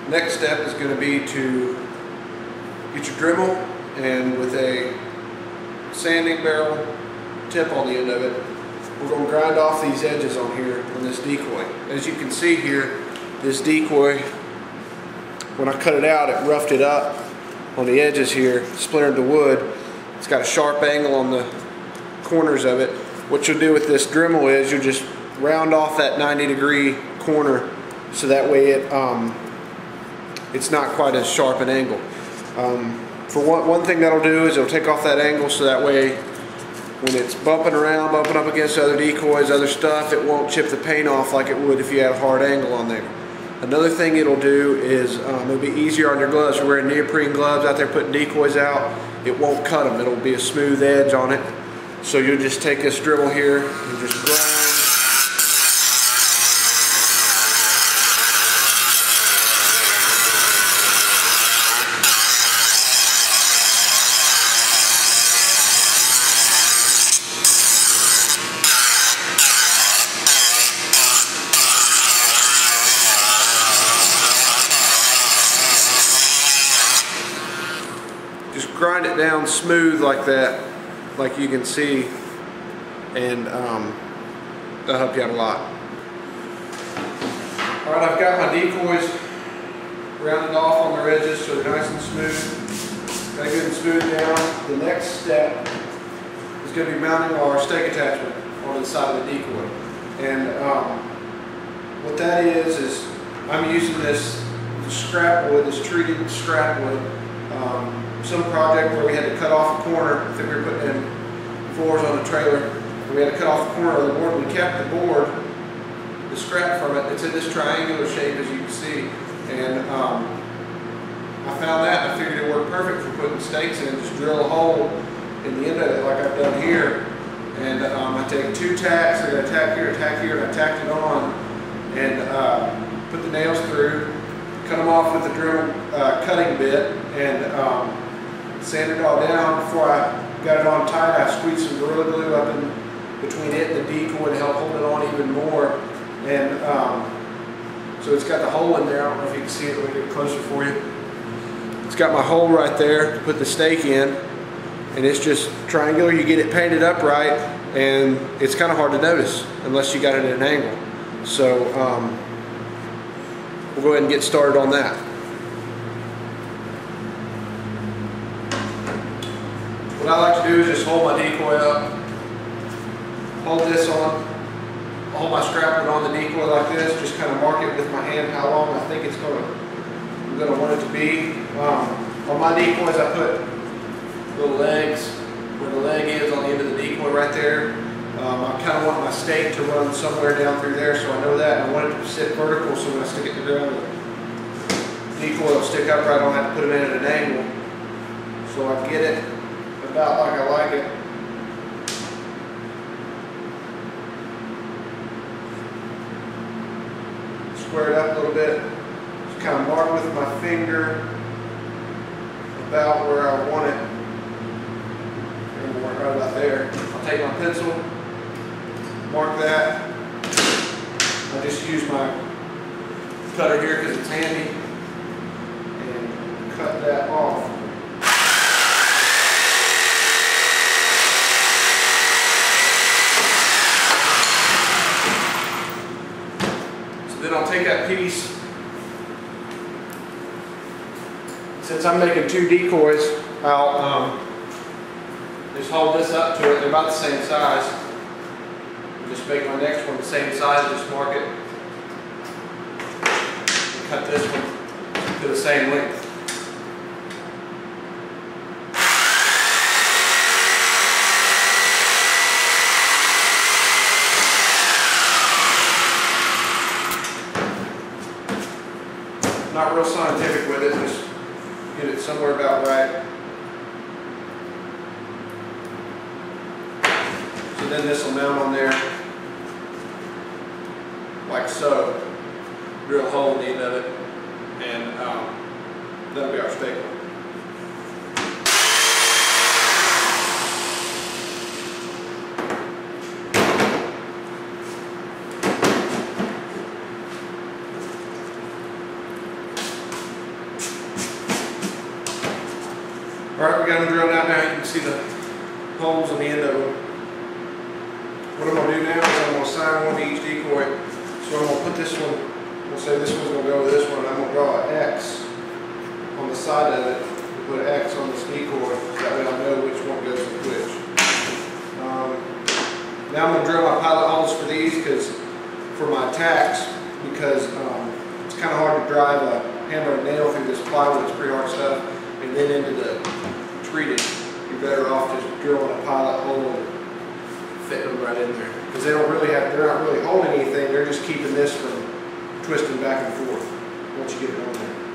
Next step is going to be to get your Dremel, and with a sanding barrel tip on the end of it, we're going to grind off these edges on here on this decoy. As you can see here, this decoy, when I cut it out, it roughed it up on the edges here, splintered the wood. It's got a sharp angle on the corners of it. What you'll do with this Dremel is you'll just round off that 90-degree corner so that way it's not quite as sharp an angle. For one thing that'll do is it'll take off that angle so that way when it's bumping around, bumping up against other decoys, other stuff, it won't chip the paint off like it would if you had a hard angle on there. Another thing it'll do is it'll be easier on your gloves. If you're wearing neoprene gloves out there putting decoys out, it won't cut them. It'll be a smooth edge on it. So you'll just take this Dremel here and just grind. Just grind it down smooth like that, like you can see, and that'll help you out a lot. Alright, I've got my decoys rounded off on their edges so they're nice and smooth. Got to get them smooth down. The next step is going to be mounting our stake attachment on the side of the decoy. And what that is I'm using this scrap wood, this treated scrap wood. Some project where we had to cut off a corner. I think we were putting in floors on a trailer, and we had to cut off the corner of the board. We kept the board, the scrap from it. It's in this triangular shape, as you can see. And I found that, and I figured it worked perfect for putting stakes in. Just drill a hole in the end of it, like I've done here. And I take 2 tacks. I got a tack here, and I tacked it on, and put the nails through. Cut them off with the Dremel cutting bit, and sand it all down. Before I got it on tight, I squeezed some Gorilla Glue up in between it and the decoy to help hold it on even more. And so it's got the hole in there. I don't know if you can see it. Let me get closer for you. It's got my hole right there to put the stake in, and it's just triangular. You get it painted up right, and it's kind of hard to notice unless you got it at an angle. So we'll go ahead and get started on that. What I like to do is just hold my decoy up, hold this on, hold my scrap wood on the decoy like this, just kind of mark it with my hand how long I think I'm going to want it to be. On my decoys I put little legs where the leg is on the end of the decoy right there. I kind of want my stake to run somewhere down through there, so I know that. And I want it to sit vertical so when I stick it to the ground, the decoy will stick upright. I don't have to put it in at an angle. So I get it about like I like it. Square it up a little bit. Just kind of mark with my finger about where I want it. And work right about there. I'll take my pencil, mark that. I just use my cutter here because it's handy, and cut that off. So then I'll take that piece. Since I'm making 2 decoys, I'll just hold this up to it. They're about the same size. Just make my next one the same size, just mark it. And cut this one to the same length. Not real scientific with it, just get it somewhere about right. So then this will mount on there like so. Drill a hole in the end of it, and that'll be our stake. Alright, we got them drilled out now. You can see the holes on the end of them. What I'm going to do now is I'm going to assign one to each decoy. So I'm going to put this one, we'll say this one's going to go with this one, and I'm going to draw an X on the side of it. Put an X on this decoy, that way I'll know which one goes with which. Now I'm going to drill my pilot holes for these for my tacks, because it's kind of hard to drive a hammer and nail through this plywood. It's pretty hard stuff, and then into the treated. You're better off just drilling a pilot hole and fitting them right in there, because they're not really holding anything. They're just keeping this from twisting back and forth once you get it on there.